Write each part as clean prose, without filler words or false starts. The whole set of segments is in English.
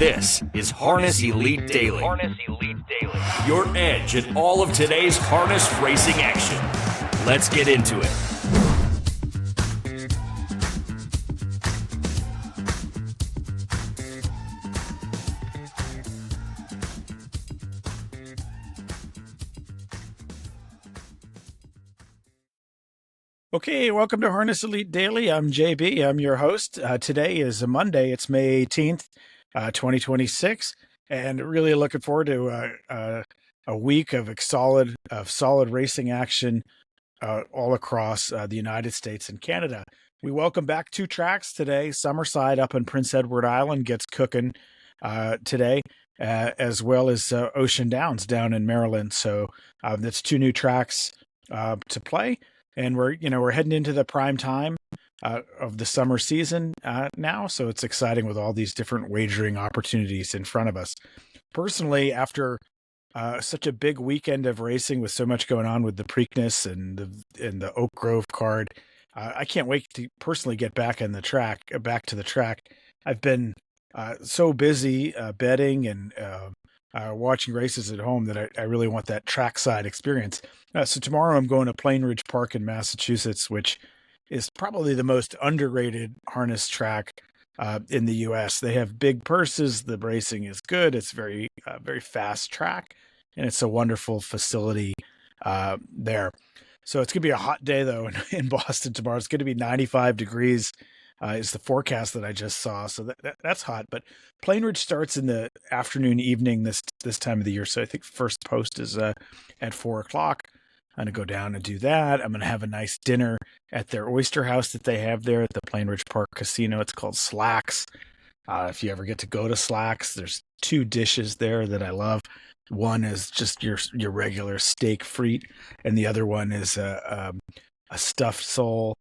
This is Harness Elite Daily. Harness Elite Daily. Your edge in all of today's harness racing action. Let's get into it. Okay, welcome to Harness Elite Daily. I'm JB. I'm your host. Today is a Monday. It's May 18th, 2026, and really looking forward to a week of solid racing action all across the United States and Canada. We welcome back two tracks today. Summerside up in Prince Edward Island gets cooking today, as well as Ocean Downs down in Maryland. So that's two new tracks to play. And we're heading into the prime time of the summer season now. So it's exciting with all these different wagering opportunities in front of us. Personally, after such a big weekend of racing with so much going on with the Preakness and the Oak Grove card, I can't wait to personally get back to the track. I've been so busy betting and watching races at home that I really want that trackside experience. So tomorrow I'm going to Plain Ridge Park in Massachusetts, which is probably the most underrated harness track in the U.S. They have big purses. The racing is good. It's very fast track, and it's a wonderful facility there. So it's going to be a hot day, though, in Boston tomorrow. It's going to be 95 degrees. Is the forecast that I just saw. So that's hot. But Plain Ridge starts in the afternoon, evening this time of the year. So I think first post is at 4:00. I'm going to go down and do that. I'm going to have a nice dinner at their oyster house that they have there at the Plain Ridge Park Casino. It's called Slacks. If you ever get to go to Slacks, there's two dishes there that I love. One is just your regular steak frite, and the other one is a stuffed sole.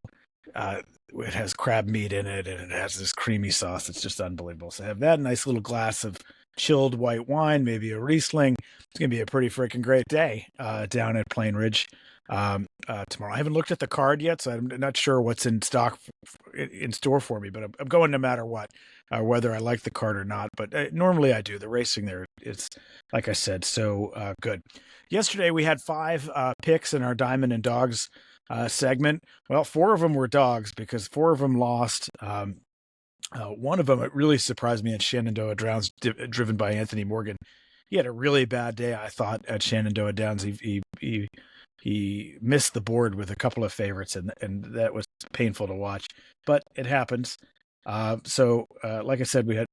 It has crab meat in it, and it has this creamy sauce. It's just unbelievable. So have that nice little glass of chilled white wine, maybe a Riesling. It's going to be a pretty freaking great day down at Plain Ridge tomorrow. I haven't looked at the card yet, so I'm not sure what's in store for me, but I'm going no matter what, whether I like the card or not. But normally I do. The racing there, it's, like I said, so good. Yesterday we had 5 picks in our Diamond and Dogs segment. Well, 4 of them were dogs because 4 of them lost. One of them, it really surprised me at Shenandoah Downs, driven by Anthony Morgan. He had a really bad day, I thought, at Shenandoah Downs. He missed the board with a couple of favorites, and that was painful to watch. But it happens. So, like I said, we had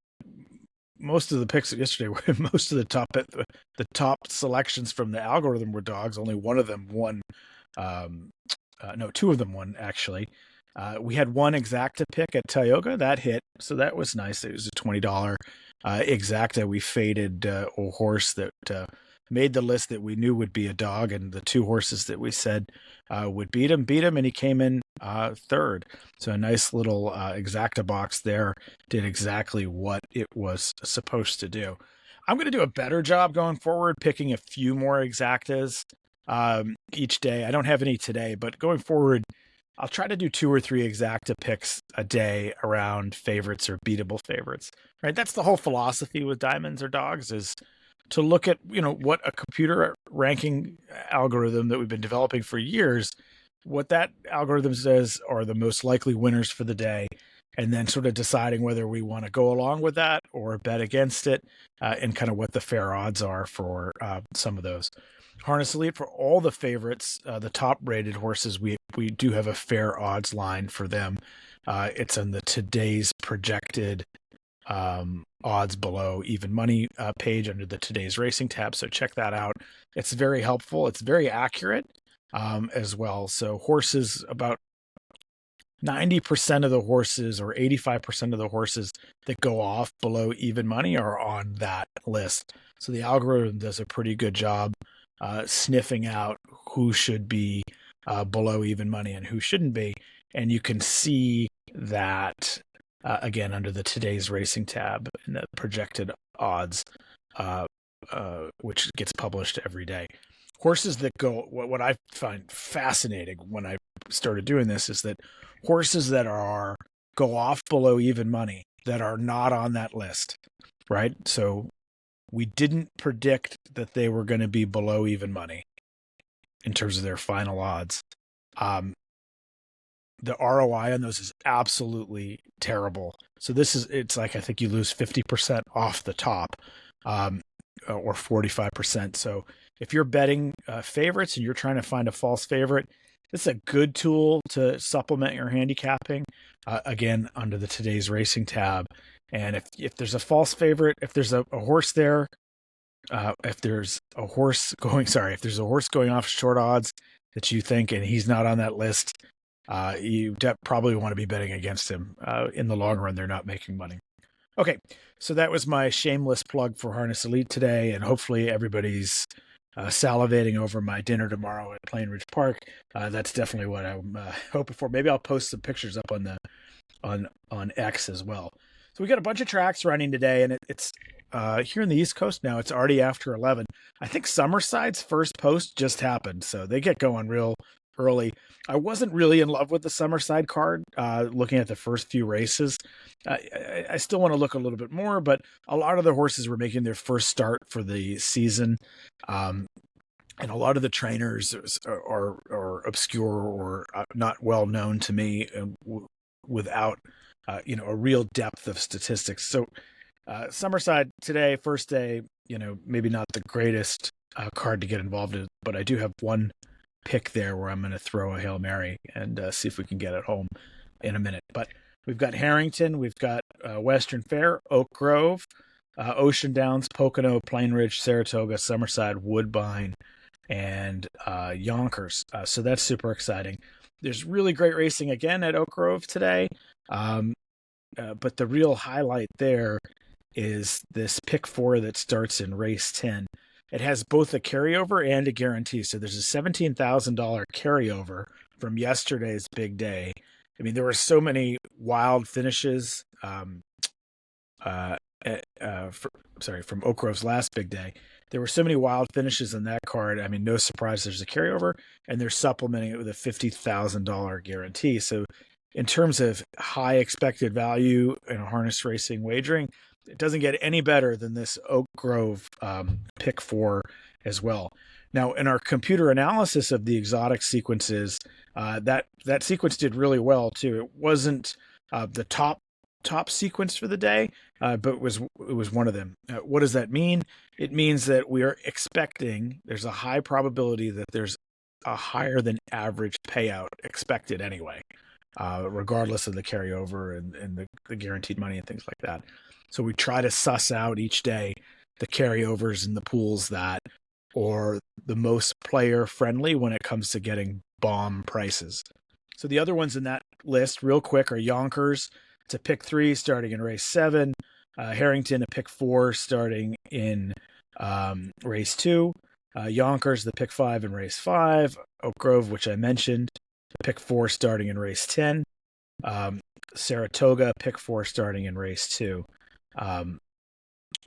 most of the picks yesterday were most of the top selections from the algorithm were dogs. Only one of them won. No, 2 of them won, actually. We had one exacta pick at Tioga that hit, so that was nice. It was a $20 exacta. We faded a horse that made the list that we knew would be a dog, and the 2 horses that we said would beat him, and he came in third. So a nice little exacta box there, did exactly what it was supposed to do. I'm going to do a better job going forward, picking a few more exactas each day. I don't have any today, but going forward, I'll try to do 2 or 3 exacta picks a day around favorites or beatable favorites, right? That's the whole philosophy with diamonds or dogs, is to look at, what a computer ranking algorithm that we've been developing for years, what that algorithm says are the most likely winners for the day, and then sort of deciding whether we want to go along with that or bet against it, and kind of what the fair odds are for some of those. Harness Elite, for all the favorites, the top rated horses, we do have a fair odds line for them. It's on the today's projected odds below even money page under the today's racing tab. So check that out. It's very helpful. It's very accurate as well. So horses, about 90% of the horses or 85% of the horses that go off below even money are on that list. So the algorithm does a pretty good job sniffing out who should be below even money and who shouldn't be. And you can see that again under the today's racing tab in the projected odds, which gets published every day. Horses that go, what I find fascinating when I started doing this is that horses that go off below even money that are not on that list right? So we didn't predict that they were going to be below even money in terms of their final odds. The ROI on those is absolutely terrible. So it's like, I think you lose 50% off the top, or 45%. So if you're betting favorites and you're trying to find a false favorite, this is a good tool to supplement your handicapping. Again, under the Today's Racing tab. And if there's a false favorite, if there's a horse there, if there's a horse going off short odds that you think, and he's not on that list, you probably want to be betting against him. In the long run, they're not making money. Okay, so that was my shameless plug for Harness Elite today, and hopefully everybody's salivating over my dinner tomorrow at Plain Ridge Park. That's definitely what I'm hoping for. Maybe I'll post some pictures up on X as well. So we got a bunch of tracks running today, and it's here in the East Coast now. It's already after 11. I think Summerside's first post just happened, so they get going real early. I wasn't really in love with the Summerside card, looking at the first few races. I still want to look a little bit more, but a lot of the horses were making their first start for the season. And a lot of the trainers are obscure or not well known to me, without a real depth of statistics. So Summerside today, first day, maybe not the greatest card to get involved in, but I do have one pick there where I'm going to throw a Hail Mary and see if we can get it home in a minute. But we've got Harrington, we've got Western Fair, Oak Grove, Ocean Downs, Pocono, Plain Ridge, Saratoga, Summerside, Woodbine, and Yonkers. So that's super exciting. There's really great racing again at Oak Grove today. But the real highlight there is this pick 4 that starts in race 10. It has both a carryover and a guarantee. So there's a $17,000 carryover from yesterday's big day. I mean, there were so many wild finishes from Oak Grove's last big day. There were so many wild finishes in that card. I mean, no surprise there's a carryover, and they're supplementing it with a $50,000 guarantee. So in terms of high expected value in harness racing wagering, it doesn't get any better than this Oak Grove pick 4 as well. Now, in our computer analysis of the exotic sequences, that sequence did really well too. It wasn't the top sequence for the day, but it was one of them. What does that mean? It means that we are expecting, there's a high probability that there's a higher than average payout expected anyway, regardless of the carryover and the guaranteed money and things like that. So we try to suss out each day the carryovers and the pools that are the most player friendly when it comes to getting bomb prices. So the other ones in that list real quick are Yonkers. It's a pick 3 starting in race 7. Harrington, a pick 4 starting in race 2. Yonkers, the pick 5 in race 5. Oak Grove, which I mentioned, pick 4 starting in race 10. Saratoga, pick 4 starting in race 2.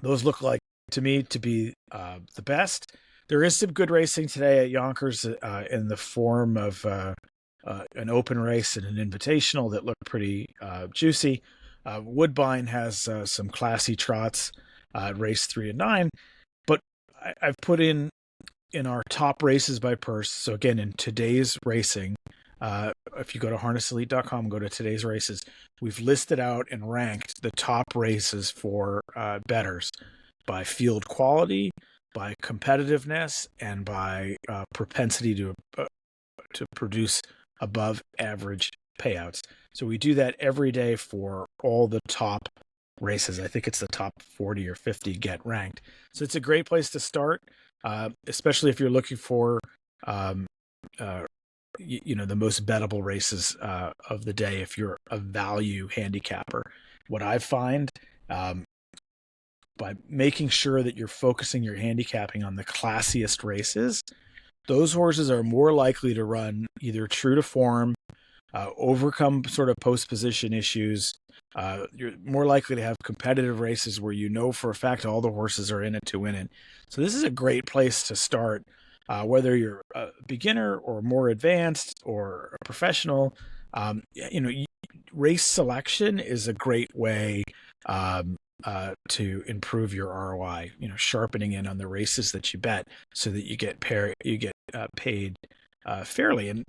Those look like to me to be the best. There is some good racing today at Yonkers in the form of an open race and an invitational that look pretty juicy. Woodbine has some classy trots at race 3 and 9, but I've put in our top races by purse. So again, in today's racing, if you go to harnesselite.com, go to today's races, we've listed out and ranked the top races for bettors by field quality, by competitiveness, and by propensity to produce above average payouts. So we do that every day for all the top races. I think it's the top 40 or 50 get ranked. So it's a great place to start, especially if you're looking for the most bettable races of the day if you're a value handicapper. What I find, by making sure that you're focusing your handicapping on the classiest races, those horses are more likely to run either true to form, overcome sort of post-position issues. You're more likely to have competitive races where you know for a fact all the horses are in it to win it. So this is a great place to start, whether you're a beginner or more advanced or a professional. Race selection is a great way to improve your ROI. Sharpening in on the races that you bet so that you get paid fairly. And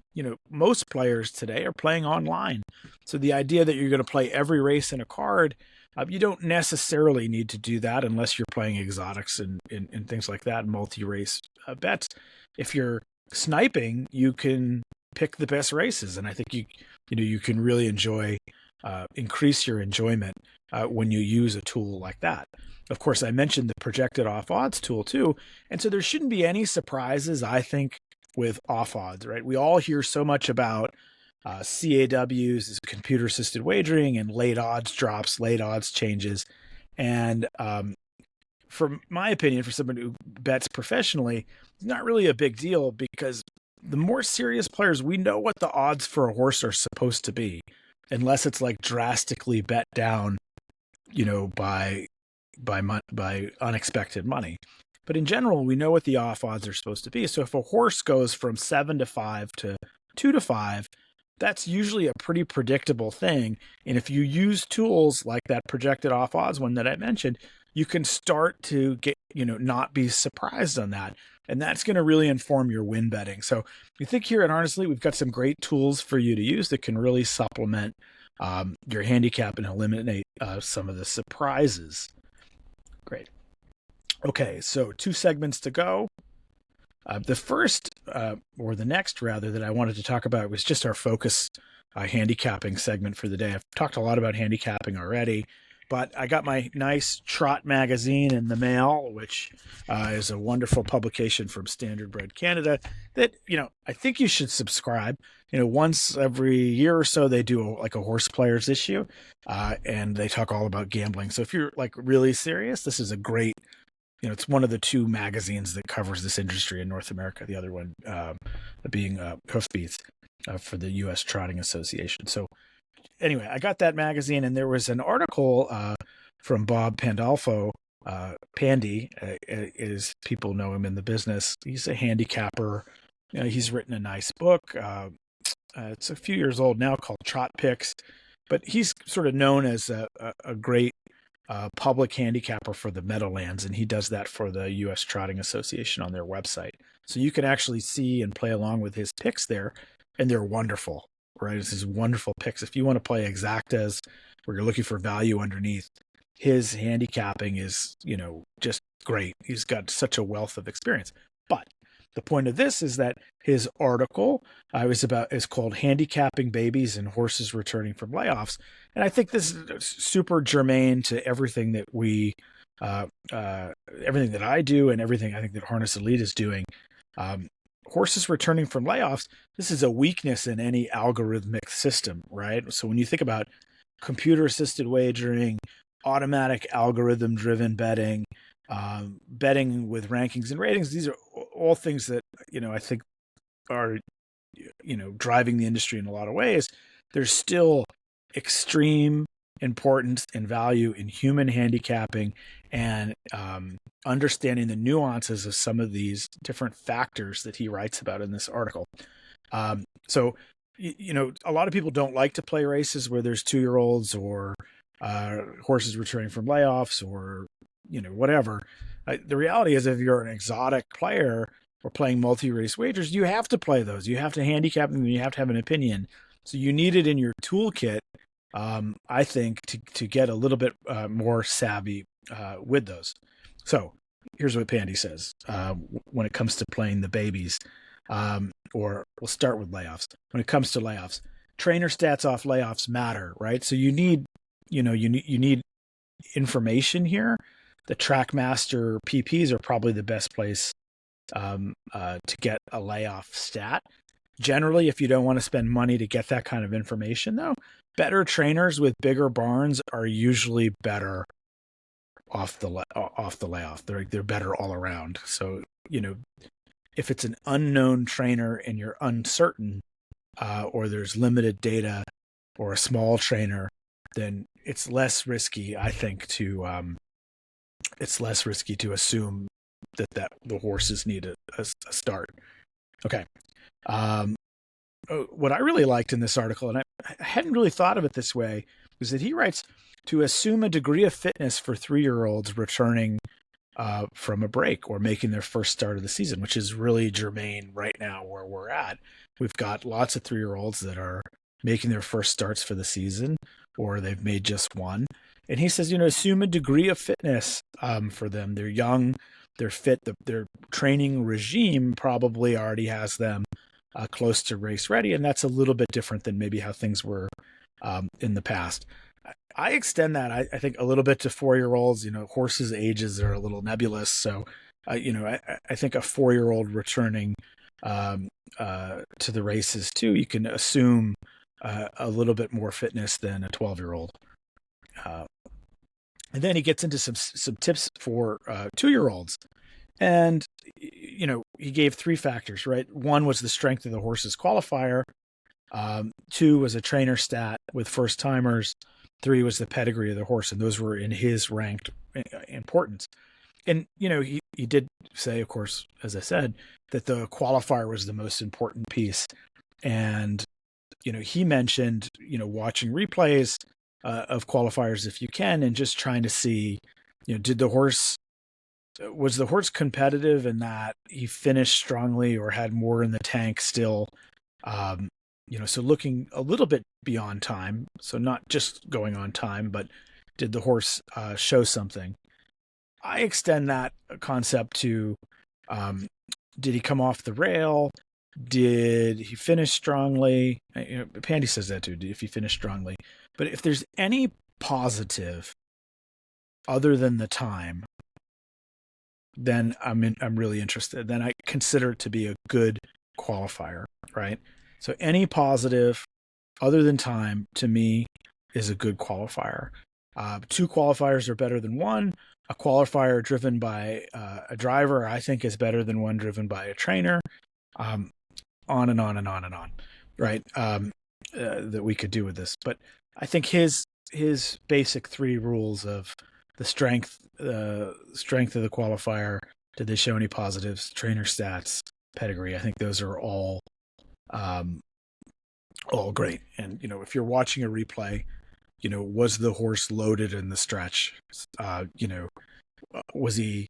most players today are playing online, so the idea that you're going to play every race in a card, you don't necessarily need to do that unless you're playing exotics and things like that, multi-race bets. If you're sniping, you can pick the best races, and I think you can really increase your enjoyment when you use a tool like that. Of course, I mentioned the projected off odds tool too, and so there shouldn't be any surprises, I think, with off odds, right? We all hear so much about CAWs, is computer assisted wagering, and late odds drops, late odds changes. And from my opinion, for someone who bets professionally, it's not really a big deal, because the more serious players, we know what the odds for a horse are supposed to be, unless it's like drastically bet down, by unexpected money. But in general, we know what the off odds are supposed to be. So if a horse goes from 7-5 to 2-5, that's usually a pretty predictable thing. And if you use tools like that projected off odds one that I mentioned, you can start to get, not be surprised on that. And that's going to really inform your win betting. So we think here at Harness Elite, we've got some great tools for you to use that can really supplement your handicap and eliminate some of the surprises. Great. Okay, so 2 segments to go. The first, or the next rather, that I wanted to talk about was just our focus handicapping segment for the day. I've talked a lot about handicapping already, but I got my nice Trot magazine in the mail, which is a wonderful publication from Standard Bred Canada that, I think you should subscribe. Once every year or so, they do a horse players issue, and they talk all about gambling. So if you're really serious, this is a great, it's one of the 2 magazines that covers this industry in North America. The other one being Hoofbeats for the U.S. Trotting Association. So anyway, I got that magazine, and there was an article from Bob Pandolfo. Pandy, as people know him in the business. He's a handicapper. He's written a nice book. It's a few years old now, called Trot Picks, but he's sort of known as a great public handicapper for the Meadowlands, and he does that for the U.S. Trotting Association on their website. So you can actually see and play along with his picks there, and they're wonderful, right? It's his wonderful picks. If you want to play exactas, where you're looking for value underneath, his handicapping is, just great. He's got such a wealth of experience. But the point of this is that his article is called "Handicapping Babies and Horses Returning from Layoffs," and I think this is super germane to everything that everything that I do, and everything I think that Harness Elite is doing. Horses returning from layoffs, this is a weakness in any algorithmic system, right? So when you think about computer-assisted wagering, automatic algorithm-driven betting, betting with rankings and ratings, these are all things that, I think are, driving the industry in a lot of ways. There's still extreme importance and value in human handicapping and understanding the nuances of some of these different factors that he writes about in this article. So, a lot of people don't like to play races where there's 2-year-olds or horses returning from layoffs or, whatever. The reality is, if you're an exotic player or playing multi-race wagers, you have to play those. You have to handicap them, and you have to have an opinion. So you need it in your toolkit, I think, to get a little bit more savvy with those. So here's what Pandy says when it comes to playing the babies, or we'll start with layoffs. When it comes to layoffs, trainer stats off layoffs matter, right? So you need information here. The TrackMaster PPs are probably the best place to get a layoff stat. Generally, if you don't want to spend money to get that kind of information, though, better trainers with bigger barns are usually better off the layoff. They're better all around. So, if it's an unknown trainer and you're uncertain, or there's limited data, or a small trainer, then it's less risky, I think, to assume that the horses need a start. Okay. What I really liked in this article, and I hadn't really thought of it this way, is that he writes to assume a degree of fitness for 3-year-olds returning from a break or making their first start of the season, which is really germane right now where we're at. We've got lots of 3-year-olds that are making their first starts for the season, or they've made just one. And he says, assume a degree of fitness for them. They're young, they're fit, their training regime probably already has them close to race ready. And that's a little bit different than maybe how things were in the past. I extend that, I think, a little bit to 4-year-olds. Horses' ages are a little nebulous. So, I think a 4-year-old returning to the races too, you can assume a little bit more fitness than a 12-year-old. And then he gets into some tips for 2-year-olds. And, he gave 3 factors, right? 1 was the strength of the horse's qualifier. 2 was a trainer stat with first timers. 3 was the pedigree of the horse. And those were in his ranked importance. And, he did say, of course, as I said, that the qualifier was the most important piece. And, he mentioned, watching replays of qualifiers if you can, and just trying to see, was the horse competitive in that he finished strongly or had more in the tank still? So looking a little bit beyond time, so not just going on time, but did the horse show something? I extend that concept to, did he come off the rail? Did he finish strongly? Pandy says that too, if he finished strongly. But if there's any positive other than the time, then I'm really interested. Then I consider it to be a good qualifier, right? So any positive other than time, to me, is a good qualifier. 2 qualifiers are better than 1. A qualifier driven by a driver, I think, is better than one driven by a trainer. On and on and on and on, right? That we could do with this. But I think his basic 3 rules of the strength of the qualifier, did they show any positives, trainer stats, pedigree, I think those are all great. And, if you're watching a replay, was the horse loaded in the stretch? Was he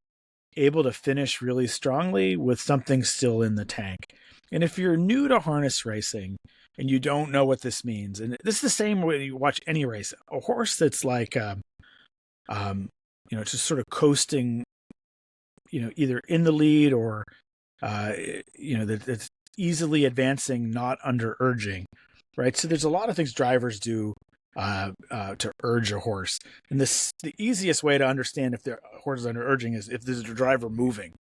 able to finish really strongly with something still in the tank? And if you're new to harness racing and you don't know what this means, and this is the same way you watch any race, a horse that's like, just sort of coasting, either in the lead or, that's easily advancing, not under urging, right? So there's a lot of things drivers do to urge a horse. And the easiest way to understand if the horse is under urging is if there's a driver moving.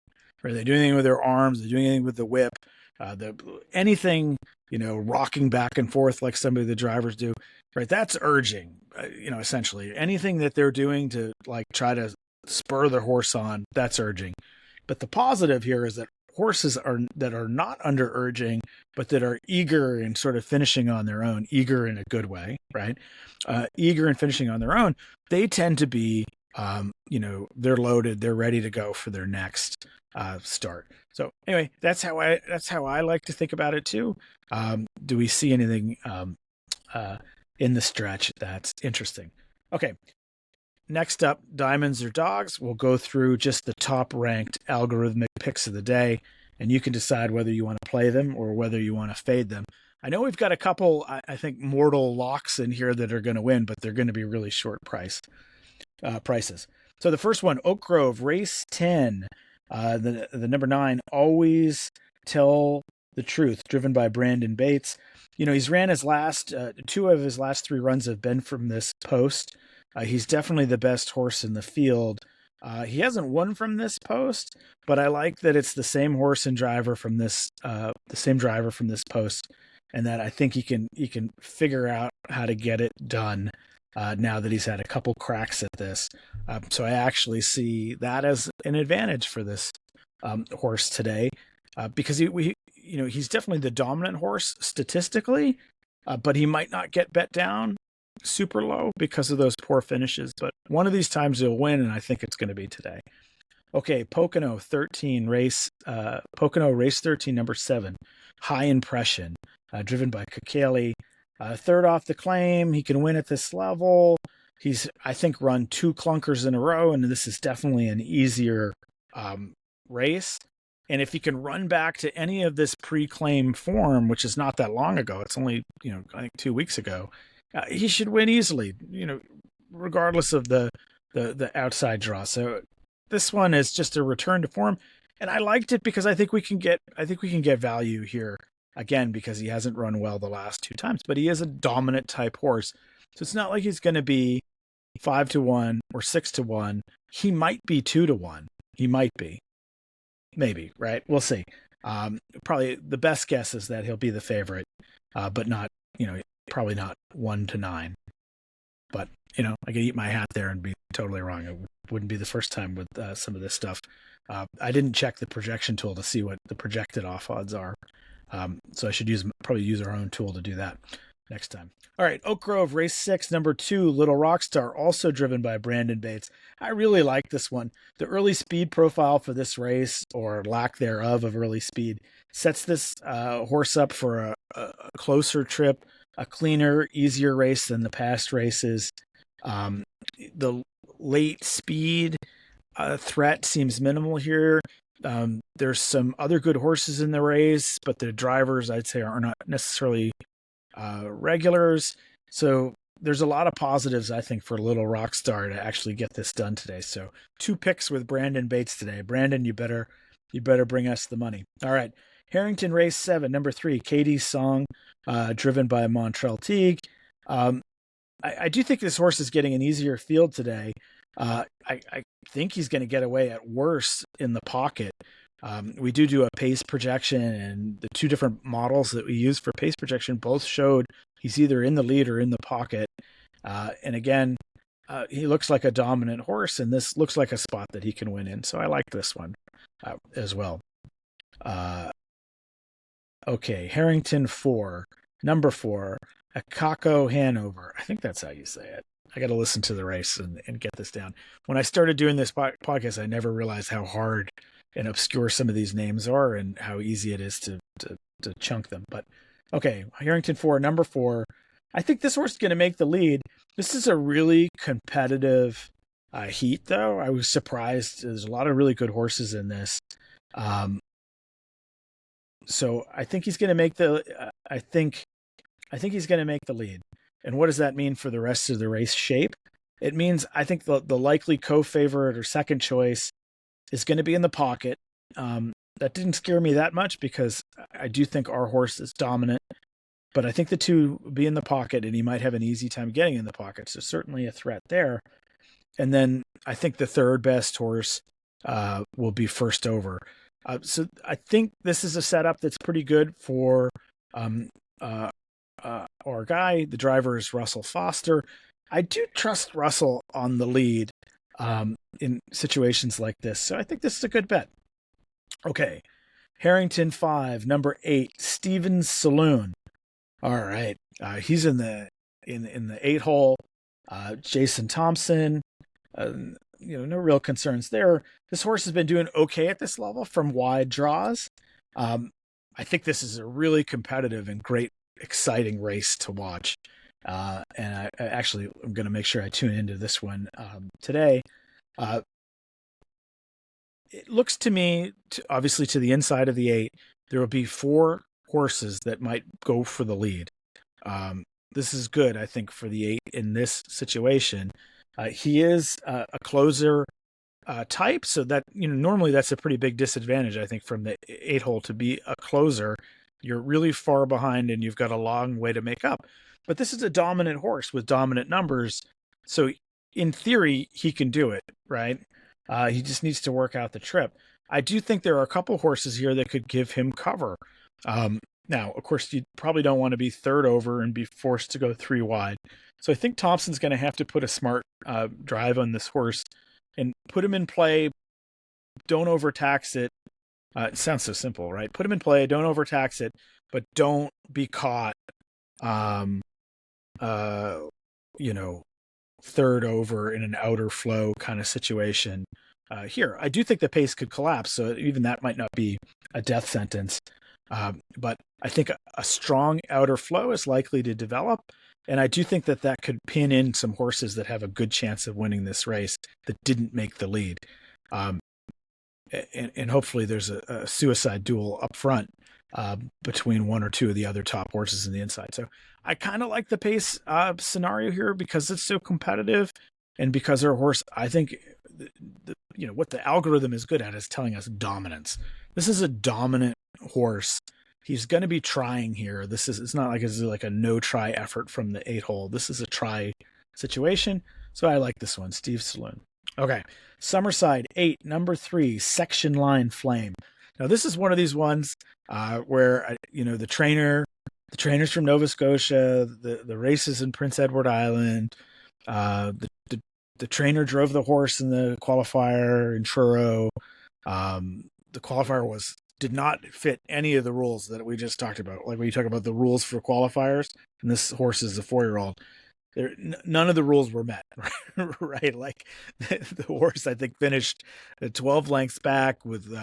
Are they doing anything with their arms? They're doing anything with the whip? Anything, rocking back and forth like some of the drivers do, right? That's urging, essentially. Anything that they're doing to try to spur their horse on, that's urging. But the positive here is that horses that are not under urging, but that are eager and sort of finishing on their own, eager in a good way, right? Eager and finishing on their own, they tend to be, they're loaded, they're ready to go for their next start. So anyway, that's how I like to think about it too. Do we see anything in the stretch that's interesting? Okay. Next up, diamonds or dogs. We'll go through just the top ranked algorithmic picks of the day, and you can decide whether you want to play them or whether you want to fade them. I know we've got a couple, I think, mortal locks in here that are going to win, but they're going to be really short prices. So the first one, Oak Grove, race 10, the number 9, Always Tell the Truth, driven by Brandon Bates. He's ran his last, 2 of his last 3 runs have been from this post. He's definitely the best horse in the field. He hasn't won from this post, but I like that it's the same horse and driver from this, post, and that I think he can figure out how to get it done now that he's had a couple cracks at this. So I actually see that as an advantage for this horse today, because he's definitely the dominant horse statistically, but he might not get bet down super low because of those poor finishes. But one of these times he'll win, and I think it's going to be today. Okay, Pocono 13 race, Pocono race 13, number 7, High Impression, driven by Kakali. Third off the claim, he can win at this level. He's, I think, run 2 clunkers in a row, and this is definitely an easier race. And if he can run back to any of this pre-claim form, which is not that long ago, it's only, I think 2 weeks ago, he should win easily, regardless of the outside draw. So this one is just a return to form, and I liked it because I think we can get value here again because he hasn't run well the last 2 times, but he is a dominant type horse. So it's not like he's going to be 5-1 or 6-1. He might be 2-1. He might be. Maybe, right? We'll see. Probably the best guess is that he'll be the favorite, but not, probably not 1-9. But, I could eat my hat there and be totally wrong. It wouldn't be the first time with some of this stuff. I didn't check the projection tool to see what the projected off odds are. So I should probably use our own tool to do that next time. All right, Oak Grove, race 6, number 2, Little Rockstar, also driven by Brandon Bates. I really like this one. The early speed profile for this race, or lack thereof of early speed, sets this horse up for a closer trip, a cleaner, easier race than the past races. The late speed threat seems minimal here. There's some other good horses in the race, but the drivers, I'd say, are not necessarily regulars. So there's a lot of positives, I think, for Little Rockstar to actually get this done today. So 2 picks with Brandon Bates today. Brandon, you better bring us the money. All right. Harrington, race 7, number 3, Katie's Song, driven by Montreal Teague. I do think this horse is getting an easier field today. I think he's going to get away at worst in the pocket. We do a pace projection, and the 2 different models that we use for pace projection both showed he's either in the lead or in the pocket. And again, he looks like a dominant horse, and this looks like a spot that he can win in. So I like this one as well. Okay, Harrington 4, number 4, Akako Hanover. I think that's how you say it. I got to listen to the race and get this down. When I started doing this podcast, I never realized how hard and obscure some of these names are and how easy it is to chunk them. But okay, Harrington 4, number 4. I think this horse is going to make the lead. This is a really competitive heat, though. I was surprised. There's a lot of really good horses in this. So I think he's going to make the. I think he's going to make the lead. And what does that mean for the rest of the race shape? It means I think the likely co-favorite or second choice is going to be in the pocket. That didn't scare me that much because I do think our horse is dominant. But I think the 2 will be in the pocket, and he might have an easy time getting in the pocket. So certainly a threat there. And then I think the third best horse will be first over. So I think this is a setup that's pretty good for our guy. The driver is Russell Foster. I do trust Russell on the lead in situations like this. So I think this is a good bet. Okay. Harrington 5, number 8, Stevens Saloon. All right. He's in the 8 hole. Jason Thompson. No real concerns there. This horse has been doing okay at this level from wide draws. I think this is a really competitive and great, exciting race to watch. And I actually am going to make sure I tune into this one today. It looks to me, obviously to the inside of the 8, there will be 4 horses that might go for the lead. This is good, I think, for the 8 in this situation. He is a closer type, so that normally that's a pretty big disadvantage, I think, from the 8 hole to be a closer. You're really far behind, and you've got a long way to make up. But this is a dominant horse with dominant numbers, so in theory he can do it, right? He just needs to work out the trip. I do think there are a couple horses here that could give him cover. Now, of course, you probably don't want to be third over and be forced to go 3 wide. So I think Thompson's going to have to put a smart drive on this horse and put him in play. Don't overtax it. It sounds so simple, right? Put him in play. Don't overtax it, but don't be caught, third over in an outer flow kind of situation. Here, I do think the pace could collapse, so even that might not be a death sentence. But I think a strong outer flow is likely to develop. And I do think that that could pin in some horses that have a good chance of winning this race that didn't make the lead. Um, and hopefully there's a suicide duel up front between one or two of the other top horses in the inside. So I kind of like the pace scenario here because it's so competitive, and because our horse, I think, what the algorithm is good at is telling us dominance. This is a dominant horse. He's going to be trying here. It's not like it's like a no try effort from the 8-hole. This is a try situation. So I like this one, Steve Saloon. Okay, Summerside 8, number 3, Section Line Flame. Now this is one of these ones where the trainers from Nova Scotia, the races in Prince Edward Island, the trainer drove the horse in the qualifier in Truro. The qualifier did not fit any of the rules that we just talked about. Like when you talk about the rules for qualifiers, and this horse is a 4-year-old. None of the rules were met, right? Like the horse, I think, finished 12 lengths back with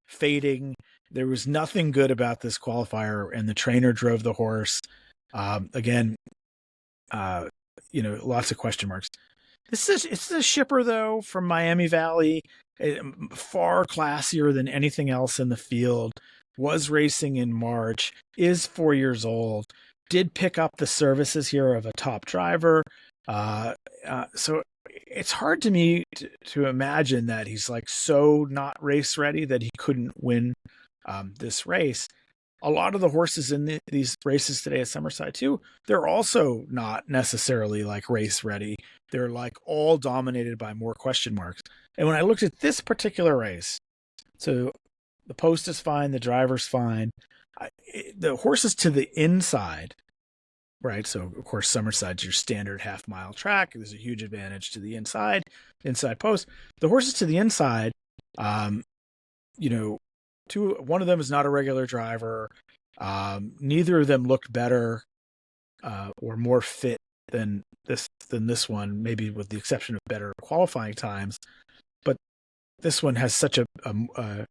fading. There was nothing good about this qualifier, and the trainer drove the horse. Again, lots of question marks. It's a shipper though from Miami Valley, far classier than anything else in the field. Was racing in March, is 4 years old. Did pick up the services here of a top driver. So it's hard to me to imagine that he's like so not race ready that he couldn't win this race. A lot of the horses in these races today at Summerside too, they're also not necessarily like race ready. They're like all dominated by more question marks. And when I looked at this particular race, so the post is fine, the driver's fine. The horses to the inside, right? So of course, Summerside's your standard half-mile track. There's a huge advantage to the inside post. The horses to the inside, one of them is not a regular driver. Neither of them looked better or more fit than this one, maybe with the exception of better qualifying times. But this one has such a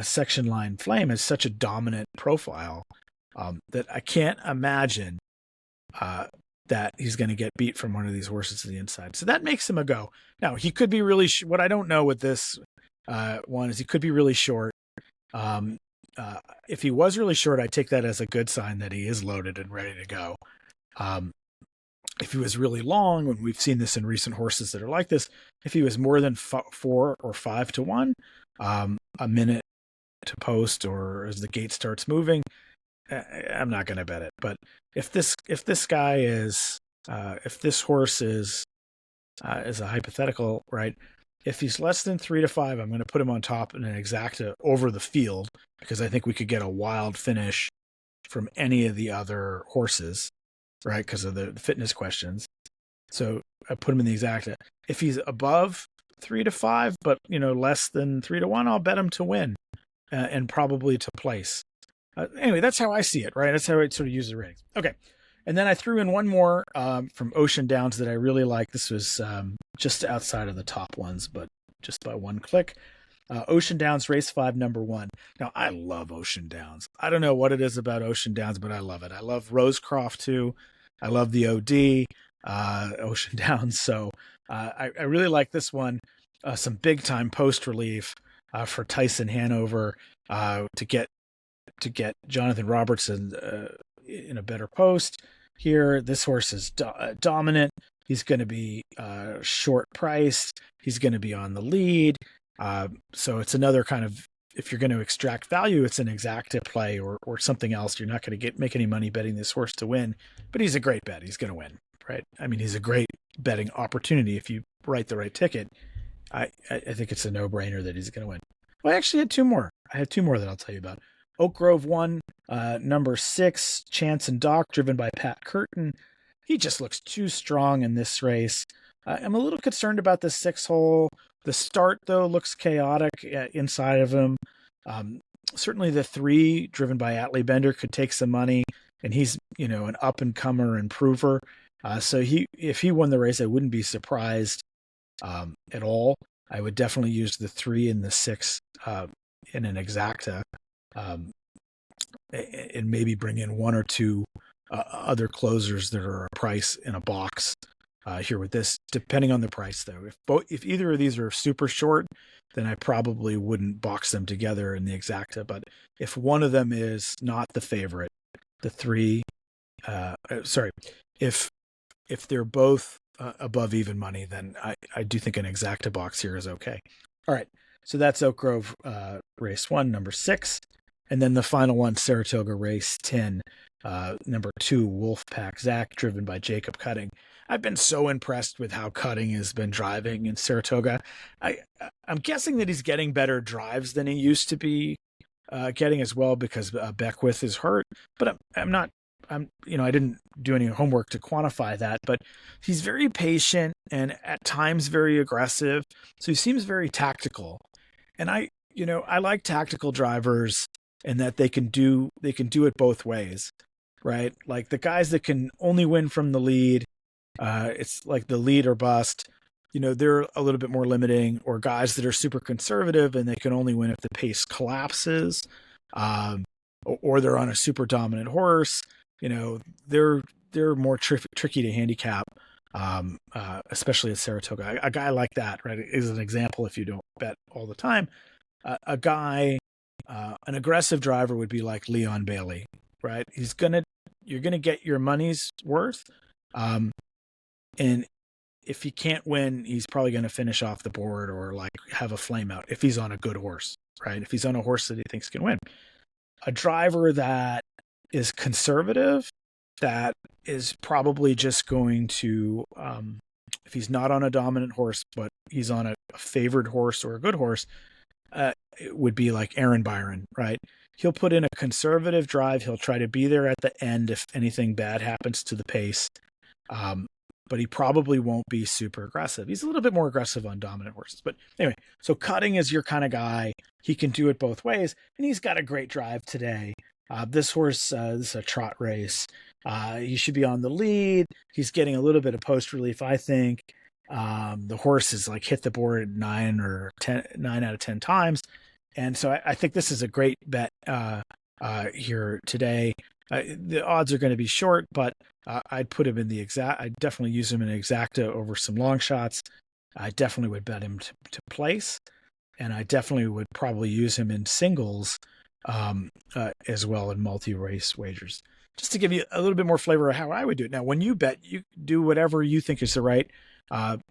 Section Line Flame has such a dominant profile that I can't imagine that he's going to get beat from one of these horses to the inside. So that makes him a go. Now, he could be really what I don't know with this one is he could be really short. If he was really short, I take that as a good sign that he is loaded and ready to go. If he was really long, and we've seen this in recent horses that are like this, if he was more than 4 or 5 to 1, a minute to post or as the gate starts moving, I'm not going to bet it. But if this horse is a hypothetical, right? If he's less than 3 to 5, I'm going to put him on top in an exacta over the field because I think we could get a wild finish from any of the other horses, right? Because of the fitness questions. So I put him in the exacta. If he's above 3 to 5, but less than 3 to 1, I'll bet him to win and probably to place. Anyway, that's how I see it, right? That's how I sort of use the ratings. Okay. And then I threw in one more from Ocean Downs that I really like. This was just outside of the top ones, but just by one click. Ocean Downs Race 5, number 1. Now, I love Ocean Downs. I don't know what it is about Ocean Downs, but I love it. I love Rosecroft, too. I love the OD, Ocean Downs. So I really like this one. Some big-time post relief for Tyson Hanover to get Jonathan Robertson in a better post here. This horse is dominant. He's going to be short priced. He's going to be on the lead. So it's another kind of, if you're going to extract value, it's an exacta play or something else. You're not going to make any money betting this horse to win, but he's a great bet. He's going to win, right? I mean, he's a great betting opportunity. If you write the right ticket, I think it's a no-brainer that he's going to win. Well, I actually had two more. I had two more that I'll tell you about. Oak Grove 1, number 6, Chance and Doc, driven by Pat Curtin. He just looks too strong in this race. I'm a little concerned about the 6-hole. The start, though, looks chaotic inside of him. Certainly the 3, driven by Atlee Bender, could take some money, and he's, an up-and-comer improver. So if he won the race, I wouldn't be surprised at all. I would definitely use the 3 and the 6 in an exacta. and maybe bring in one or two other closers that are a price in a box here with this, depending on the price though. If either of these are super short, then I probably wouldn't box them together in the exacta. But if one of them is not the favorite, if they're both above even money, then I do think an exacta box here is okay. All right, so that's Oak Grove race 1, number 6. And then the final one, Saratoga race 10, number 2, Wolfpack Zach, driven by Jacob Cutting. I've been so impressed with how Cutting has been driving in Saratoga. I'm guessing that he's getting better drives than he used to be getting as well, because Beckwith is hurt. But I didn't do any homework to quantify that, but he's very patient and at times very aggressive. So he seems very tactical. And I like tactical drivers, and that they can do it both ways, right? Like the guys that can only win from the lead, it's like the lead or bust, they're a little bit more limiting, or guys that are super conservative and they can only win if the pace collapses, or they're on a super dominant horse. They're more tricky to handicap, especially at Saratoga. A guy like that, right, is an example if you don't bet all the time. An aggressive driver would be like Leon Bailey, right? You're gonna get your money's worth, and if he can't win, he's probably gonna finish off the board or like have a flame out if he's on a good horse, right? If he's on a horse that he thinks can win. A driver that is conservative, that is probably just going to, if he's not on a dominant horse, but he's on a favored horse or a good horse, it would be like Aaron Byron, right? He'll put in a conservative drive. He'll try to be there at the end if anything bad happens to the pace. But he probably won't be super aggressive. He's a little bit more aggressive on dominant horses. But anyway, so Cutting is your kind of guy. He can do it both ways, and he's got a great drive today. This horse, this is a trot race. He should be on the lead. He's getting a little bit of post relief, I think. The horse is like hit the board 9 out of 10 times. And so I think this is a great bet here today. The odds are going to be short, but I'd put him in the exact. I'd definitely use him in exacta over some long shots. I definitely would bet him to place, and I definitely would probably use him in singles as well in multi-race wagers. Just to give you a little bit more flavor of how I would do it. Now, when you bet, you do whatever you think is the right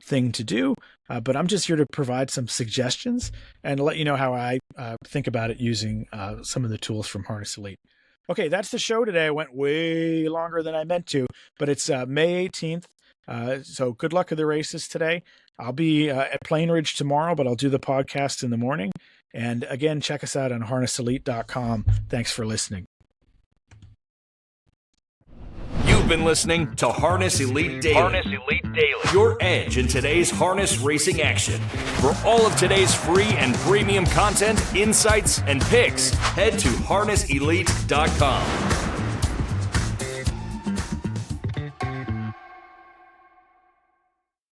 thing to do, but I'm just here to provide some suggestions and let you know how I think about it using some of the tools from Harness Elite. Okay, that's the show today. I went way longer than I meant to, but it's May 18th, so good luck with the races today. I'll be at Plain Ridge tomorrow, but I'll do the podcast in the morning. And again, check us out on harnesselite.com. Thanks for listening. You've been listening to Harness Elite Daily. Harness Elite Daily. Your edge in today's harness racing action. For all of today's free and premium content, insights, and picks, head to harnesselite.com.